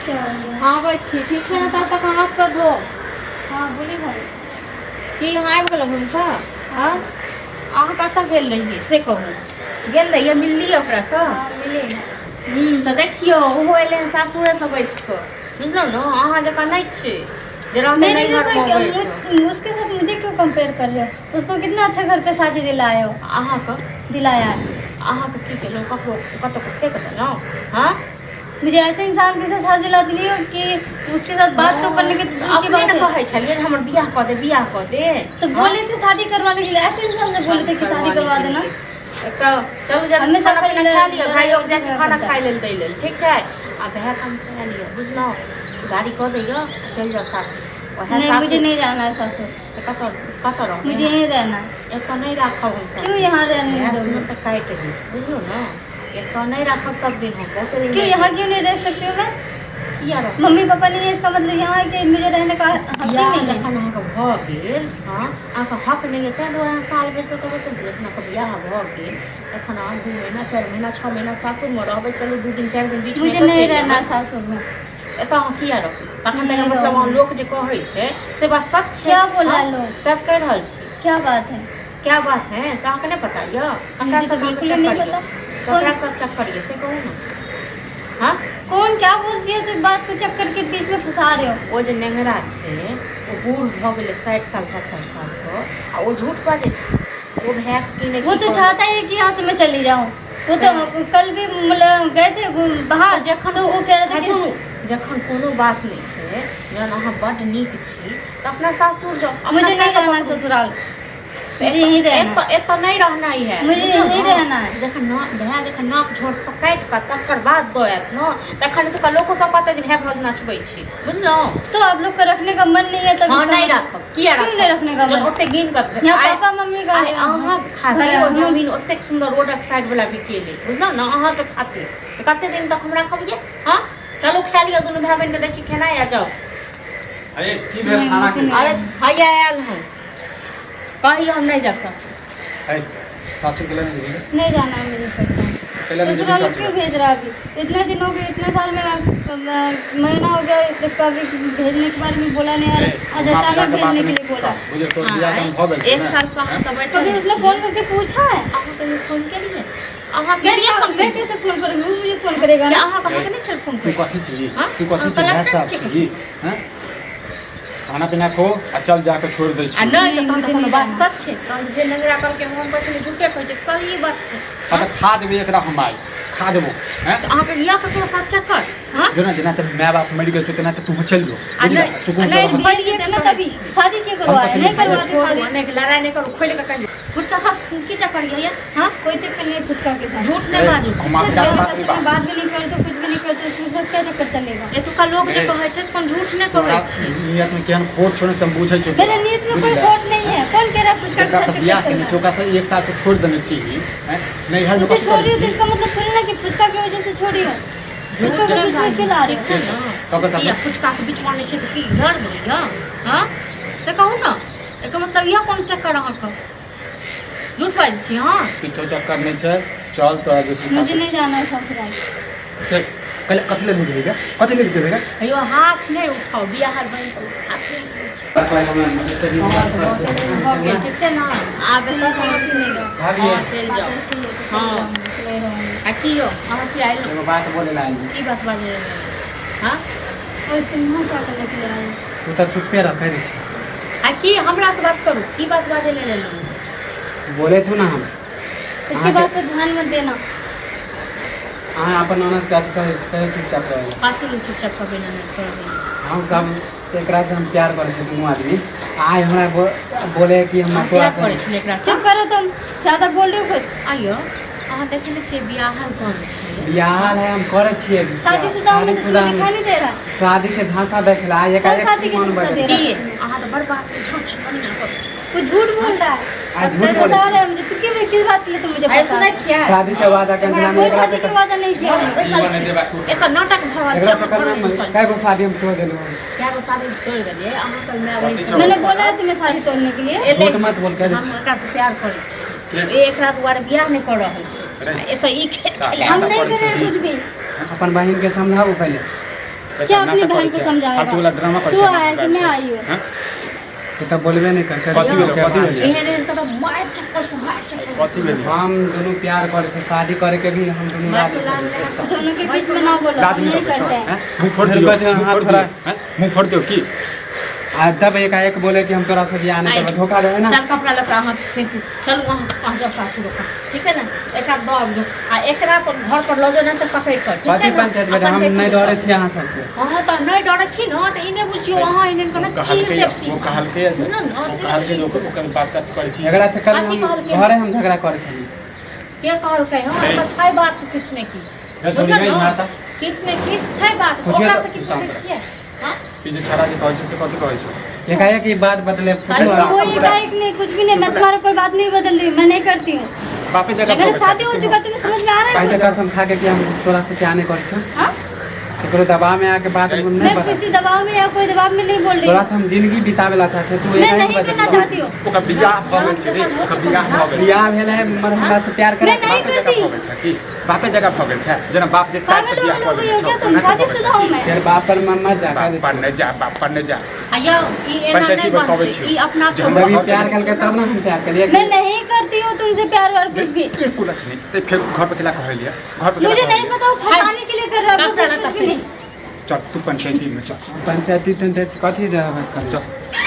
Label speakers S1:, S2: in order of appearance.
S1: क्या हो गया?
S2: हाँ बच्ची ठीक है ना तब तक हाथ पर धो
S1: हाँ बोली भाई।
S2: कि यहाँ आबि गेलहुँ घुमिकऽ हाँ अहाँ कतऽ गेल रहियै से कहू गेल रहियै मिललियै ओकरासँ
S1: हाँ मिले।
S2: तऽ देखियौ ओहो अयलै हँ सासुरेसँ बैसि कऽ बुझलहुँ ने अहाँ जकाँ नहीं छी जे रहतै
S1: मेरे
S2: नैहरमे बैठ कऽ।
S1: जैसा उसके साथ मुझे क्यों कंपेयर कर रहे हो? उसको कितना अच्छा घर पे शादी दिलाए हो।
S2: अहाँके
S1: दिलाया है।
S2: अहाँके की केलहुँ ककरो कतहु फेंक देलहुँ हाँ
S1: मुझे ऐसे इंसान के साथ शादी दिला दिली हो कि उसके साथ बात तो करने के तो दूर की
S2: अपने
S1: बात
S2: ने
S1: है।
S2: कहै छलियै जे हमर बियाह कऽ दे
S1: तो बोले थे शादी करवाने के लिए, ऐसे इंसान से बोले थे कि शादी करवा देना।
S2: तो चलू जल्दी
S1: हमेशा
S2: खाना पीना खा लिअ भाई लोग जाइ छै
S1: लड़ाई
S2: खाना
S1: करता
S2: खाइ लेल दै लेल ठीक छै आ वएह काम से आयल यऽ बुझलहुँ गाड़ी कऽ दैयऽ चलि जाउ सासुर वएह
S1: नहीं मुझे
S2: सासुर
S1: नहीं जाना है ससुर।
S2: कतऽ रहबै
S1: मुझे यहीं रहना है।
S2: एतऽ नहीं राखब हमसब
S1: क्यों यहाँ रहने
S2: इएह
S1: दोगे?
S2: सुनब तऽ काटि दी बुझलहुँ ने एतऽ नहीं राखब सब दिन हम बहुत दिन
S1: क्यों यहाँ क्यों नहीं रह सकती हूँ मैं?
S2: किया रखब
S1: मम्मी पापा नहीं है इसका मतलब यहाँ है कि मुझे रहने का हक ही
S2: बियाह
S1: नहीं है।
S2: जखन अहाँके भऽ गेल हाँ अहाँके हक नहि अइ ताहि दुआरे अहाँ साल भरिसँ तऽ बसल छी जखन अहाँके बियाह भऽ गेल तखन अहाँ 2 महीना 4 महीना 6 महीना सासुरमे रहबै चलू 2 दिन 4 दिन बीच
S1: मुझे नहीं रहना है सासुर में।
S2: एतऽ अहाँ किया रहबै तखन
S1: नहीं
S2: तक मतलब
S1: रहूँगी।
S2: अहाँ लोक जे कहै छै से बात सच छै
S1: क्या बोला
S2: हाँ?
S1: लोग?
S2: सब कहि रहल छी
S1: क्या बात है?
S2: क्या बात है से अहाँके नहीं पता यऽ ककरा
S1: मुझे तो
S2: सब
S1: बिल्कुल
S2: चक्कर
S1: नहीं
S2: यऽ
S1: पता।
S2: ककरा सब चक्कर यऽ से कहू ने हाँ
S1: कौन क्या बोल दिया तो बात को चक्कर के बीच में फंसा रहे हो?
S2: ओ जे नेंगरा छै ओ बूढ़ भऽ गेलै 60 साल 70 सालके आ ओ झूठ बाजै छै ओ भैया की नहि
S1: वो तो चाहता है कि यहाँ से मैं चली जाऊँ। वो तो कल भी मतलब गए थे बाहर
S2: जखन
S1: तो वो कह रहा था कि
S2: सुनू जखन कोनो बात नहीं छै जहन अहाँ बड्ड नीक छी तऽ अपना सासुर जाओ अपना
S1: मुझे नहीं
S2: सासुर
S1: रहना है
S2: पकड़ू।
S1: ससुराल। मुझे यहीं रहना है।
S2: एतऽ नहीं रहना ही है
S1: मुझे यहीं रहना है।
S2: जखन भैया जखन नाक झोड़ काटि कऽ तकर बाद दऽ आयत ने तखन एतुका लोको सब कहतै जे भैया भौज नचबै छी बुझलहुँ
S1: तो आप लोग का रखने का मन नहीं है तब
S2: हाँ
S1: इसका
S2: नहीं
S1: मतलब-
S2: राखब किया
S1: क्यों
S2: राखब
S1: नहीं रखने का
S2: जब
S1: मन?
S2: ओते गिन कऽ
S1: यहाँ पापा मम्मी का
S2: आइ अहाँ खातिर
S1: घर है,
S2: ओ
S1: हम-
S2: जमीन ओतेक सुन्दर रोडक साइड वाला बिकेले बुझलहुँ ने अहाँके खातिर तऽ कते दिन तक हम राखबियै हाँ चलू खा लिअ दुनू भाई बहिन के दै छी खेनाइ आ जाओ
S3: अरे की भेल
S1: नहीं,
S3: खाना
S1: मुझे
S3: के
S1: नहीं।
S2: अरे भैया आयल हैं कहिए हम नहीं जाब सासुर
S3: अरे सासुर के लिए नहीं भेजे
S1: नहीं जाना है मुझे ससुराल।
S3: पहले नहीं
S1: ससुराल
S3: भेजे
S1: क्यों
S3: सासुर
S1: भेज रहा है अभी? इतने दिन हो गए, इतने साल में महीना हो गया कभी भेजने के बाद में बोला नहीं यार आज अचानक भेजने के लिए बोला।
S3: मुझे तो बियाह हम भ गेल
S2: एक साल से अहाँ तऽ बैसल
S1: कभी उसने
S2: छी।
S1: फोन करके पूछा है?
S2: अहाँ कहियो फोन केलियै अहाँ
S1: मैं
S2: केलियै फोन
S1: मैं कैसे फोन करूँगी? वो मुझे फोन करेगा
S2: क्या
S1: ना।
S2: अहाँ कहाँ के नहीं चल फोन
S3: तू
S2: कर
S3: कथी छी
S2: हाँ?
S3: तू कथी
S2: हाँ,
S3: छी भाई
S2: कलेक्टर
S3: साहब
S2: छी।
S3: छी हैं खाना पीना खो आ चल जाके छोड़ दै
S2: आ
S3: छी
S2: नहीं तो
S1: नहीं,
S2: तहन
S1: मुझे
S2: तऽ कोनो
S1: नहीं
S2: बात
S1: जाना।
S2: सच छै तहन जे नंगरा करके हम कहै छलियै झूठे कहै छै सही बात छै
S3: आ तऽ खा देबै एकरा हम आइ खा देबो हैं
S2: तऽ अहाँके बियाह ककरो साथ चक्कर हाँ
S3: जेना जेना तऽ माय बाप मरि गेल छै तेना तऽ तू चलि जो
S2: आ
S3: बुझलियै
S2: नहीं-
S3: सुकून
S2: आ
S3: से
S2: नहीं,
S3: रह
S1: भेज देते ना तभी शादी क्यों करवाए?
S3: कथी
S1: नहीं
S3: नहीं
S1: करवाते
S2: छोड़ू
S1: शादी।
S2: नहीं लड़ाई नहीं करू खोल के कहियो उसका साथ की चक्कर ये हाँ
S1: कोई चक्कर नहीं फुचका के साथ।
S2: झूठ नहीं बाजू
S3: हम आपके
S1: मेरे
S3: बात
S1: साथ
S3: नहीं
S1: तो मैं बात भी नहीं करते, कुछ भी नहीं करते, उसके साथ क्या चक्कर चलेगा?
S2: एतुका लोग जे
S3: नहीं।
S2: कहै छै से कोन झूठ नहीं
S3: तोरा
S2: कहै छी
S3: नियत में केहन खोट छोड़े से हम बुझै छी
S1: मेरे नीयत में कोई खोट नहीं है। कौन कह रहा है फुचका के
S3: एकरा
S1: साथ
S3: से
S1: चक्कर
S3: बियाह
S1: चल
S3: के
S1: रहा है?
S3: चौका से एक साल से छोड़ देने छी हैं नहीं हर
S1: उसे छोड़ी हो तो इसका मतलब थोड़ी ना कि फुचका की वजह से छोड़ी हो। उसको
S2: झूठ
S1: तो
S2: नहीं
S1: बीच में क्यों ला रही
S2: ठीक
S1: हो?
S2: छै
S3: सबके
S2: ने
S3: साथ-
S2: या फुचका के बीच में छै तऽ की लड़ देलियै हाँ से कहू ना एकर मतलब यह कोन चक्कर अहाँके झूठ बाजै छी हाँ
S3: किछो चक्कर नहीं छै चल तोरा जैसे
S1: मुझे नहीं जाना है ससुराल।
S3: कल कथी ले मिलेगा कथी ले देबेगा
S2: अयो हाथ नहीं उठाओ बियाह बन हाथ नहीं उठाओ ठीक छै ना आब एतऽ कहाँ की नहीं
S3: भाभी।
S2: हाँ चलि जाओ हाँ आ की हो अहाँ की आइल
S3: एगो बात बोले ला
S2: की बात बाजे हाँ
S1: और तुम यहाँ क्या करने के लिए आए हो?
S3: तू तो चुप्पे रह कह दै छी
S2: आ की हमरा से बात करू की बात बाजे ले लेलहुँ
S3: बोले छौ ना हम
S1: इसके बात पे ध्यान मत देना।
S3: अहाँ अपन ननद के कहे चुपचाप रहे
S2: काफी लोग चुपचाप कभी नहीं करबे
S3: हम सब एकरा से हम प्यार करे छी दुनू आदमी आइ हमरा बोले कि हम
S2: हम
S3: तोरा
S2: प्यार
S3: से
S2: करै छी एकरा से
S1: चुप करो तुम, ज्यादा बोल रहे हो कुछ।
S2: आइयो अहाँ देखै नहि छियै बियाहल कौन छै
S3: बियाह है हम करे छिए
S1: शादीशुदा में तो तुम्हें दिखाई नहीं दे रहा।
S3: शादी के झांसा दै छला आइ
S1: कौन शादी
S3: एकाएक
S1: के
S3: मन
S1: झांसा
S3: बढ़
S1: दे
S2: की अहाँ तऽ बड़ बात झाँच बढ़िया करै छी
S1: वो झूठ बोल रहा है।
S3: आज झूठ
S1: मेरे
S3: बोले
S1: बता
S3: छी।
S1: रहा है मुझे, तू क्यों किस बात के लिए तुम मुझे
S2: आइ
S1: बता
S2: सुनै
S1: रहा है?
S2: छियै
S3: शादी के बाद अगर
S1: हमारा
S3: हम
S1: कोई
S3: एकरा
S1: शादी के वादा नहीं किया हमने।
S2: बैसल छी एतऽ नाटक भऽ रहल छै
S3: एकरा
S2: अहाँ
S3: चक्कर
S2: घरमे
S3: में
S2: बैसल
S3: कई
S2: छी
S3: गो शादी हम तोड़ देलू
S2: कए गो शादी तोड़ि देलियै अहाँ कल मैं वही
S1: मैंने बोला है तुम्हें शादी तोड़ने के लिए।
S3: झूठ मत बोल कह दै
S2: हम
S3: छी
S2: एकरा से प्यार करै छी एकरा दुआरे बियाह नहि कऽ रहल छी एतऽ ई खेल खेले
S1: हम नहीं कर रहे हैं कुछ भी।
S3: अपन बहिन के समझाबू पहले
S1: क्या अपनी बहन को समझाएगा
S4: ड्रामा
S1: तू आया कि मैं आई हूँ
S2: हाँ?
S3: तू तो बोलबे नहीं कर
S4: कथी भेल
S2: एहन तो मार चप्पल से मार चप्पल
S4: कथी भेल
S3: हम दोनों प्यार करे छे शादी करे के भी हम दोनों
S2: मार
S3: राजी
S2: तो
S3: छे
S2: लाज लगा
S1: दोनों के बीच में ना बोलो
S4: लाज
S1: नहीं
S4: नहीं
S1: करते हैं
S4: हैं मुंह फोड़ दियो
S3: बच्चा,
S4: मुंह
S3: हाथ
S4: फोड़
S3: थोड़ा-
S4: दियो, हैं? मुंह फोड़ दियो की
S3: आ तब एकाएक बोले कि हम तोरा से बियाह नहीं करबे धोखा रहे ना
S2: चल कपड़ा लता हाथ से तू चल वहाँ पहुँच जा सासुर का ठीक है ना एक आध दो दो आ एकरा पर घर पर लो जो ना तो पकड़ कर ठीक
S3: पति
S2: है ना
S3: पंचायत में हम नहीं डरे छी अहाँ सबसे
S2: हाँ तो नहीं डरे छी ना तो इन्हें बुझियो वहाँ इन्हें कोनो चीज देव
S4: वो कहलके
S2: ना ना
S4: वो कहलके लोग ओकर बात काट करै छी
S3: झगड़ा चक्कर में
S2: बाकी
S3: हम
S2: कहलकै।
S3: घरे हम झगड़ा करे छली
S2: के कहल के हां अच्छा बात कुछ नहीं की
S3: हे चली गई माता
S2: किछ नहीं किछ छै बात
S3: पूछिए
S2: ओकरा
S3: तो
S2: से की
S4: शाम
S2: पूछे छियै हां
S4: ई जे छाड़ा जे कहै छै से कथी कहै छै
S3: एकाएक ये बात बदले
S2: अरे
S3: पूछो
S1: कोई एकाएक नहीं कुछ भी नहीं मैं तुम्हारा कोई बात नहीं बदल रही हूँ मैं नहीं करती हूँ
S4: बापे जगह
S1: मेरी शादी हो चुका तुम्हें समझ में आ रहा
S3: काहे
S1: है
S3: तो कसम खा के कि हम तोरा से प्यार नहीं करे छी
S1: हाँ?
S3: एकरो दबाव में आके बात नहीं
S1: मैं
S3: बता
S1: किसी दबाव में या कोई दबाव में नहीं बोल रही
S3: तोरा
S1: हूँ
S3: से हम जिंदगी बितावेला चाहे तू
S1: मैं
S3: एकाएक
S1: नहीं करना
S3: बता
S1: चाहती हूँ
S4: ओकर बियाह भ गेल छै रे ओकर बियाह भ गेल
S3: बियाह भेल है मर हमरा से प्यार करे
S1: मैं नहीं
S4: बापे जगह
S1: करती
S4: भ गेल छै की बापे जगह भ गेल छै जेना बाप जे साथ से
S1: पागल
S4: बियाह
S1: हो
S4: भ
S1: गई हो
S4: गेल
S1: क्या तुम शादीशुदा हूँ मैं
S3: तेरे बाप पर मम्मा जा
S4: बाप पर ने जा बाप पर ने जा
S2: आया ई एना
S4: पंचायती
S2: नहीं
S4: बस अबै
S2: बनते
S4: छी।
S2: ई अपना
S4: जे हम
S3: जब ये
S4: घर
S3: प्यार
S4: चले
S3: करके तब ना हम प्यार करिए
S1: मैं नहीं करती हूँ तुमसे प्यार और कुछ भी
S4: एक कुछ नहीं ते फिर घर पे केला कहलिए घर पे
S1: मुझे
S4: केला
S1: नहीं पता वो फंसाने के लिए कर रहा है
S2: कब जाना
S1: कुछ भी
S2: कसी?
S1: नहीं
S4: चल तू पंचायती में चल
S3: पंचायती तंत्र कथी जवाब कर
S4: चल